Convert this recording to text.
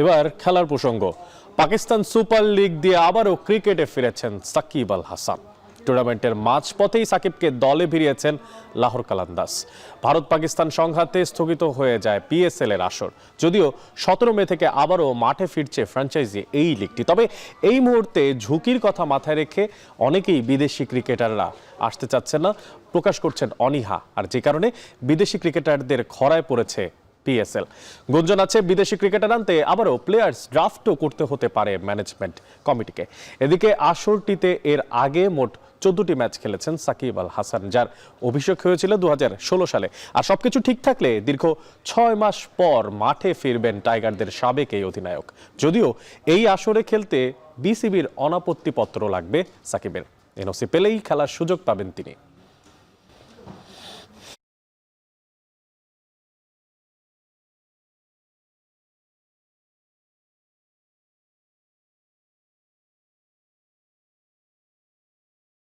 এবার খেলার প্রসঙ্গ। পাকিস্তান সুপার লিগ দিয়ে আবারও ক্রিকেটে ফিরেছেন সাকিব আল হাসান। টুর্নামেন্টের মাঝপথেই সাকিবকে দলে ভিড়িয়েছেন লাহোর কালান্দার্স। ভারত পাকিস্তান সংঘাতে স্থগিত হয়ে যায় পিএসএল এর আসর। যদিও 17 মে থেকে আবারও মাঠে ফিরছে ফ্র্যাঞ্চাইজি এই লিগটি। তবে এই মুহূর্তে ঝুঁকির কথা মাথায় রেখে অনেকেই বিদেশি ক্রিকেটাররা আসতে চাচ্ছেন না, প্রকাশ করছেন অনীহা। আর যে কারণে বিদেশি ক্রিকেটারদের খরায় পড়েছে পিএসএল। গুঞ্জন আছে বিদেশি ক্রিকেটার আনতে আবারও প্লেয়ার্স ড্রাফটও করতে হতে পারে ম্যানেজমেন্ট কমিটিকে। এদিকে আসরটিতে এর আগে মোট 14টি ম্যাচ খেলেছেন সাকিব আল হাসান, যার অভিষেক হয়েছিল 2016 সালে। আর সবকিছু ঠিক থাকলে দীর্ঘ 6 মাস পর মাঠে ফিরবেন টাইগারদের সাবেক এই অধিনায়ক। যদিও এই আসরে খেলতে বিসিবির অনাপত্তিপত্র লাগবে সাকিবের। এনওসি পেলেই খেলার সুযোগ পাবেন তিনি।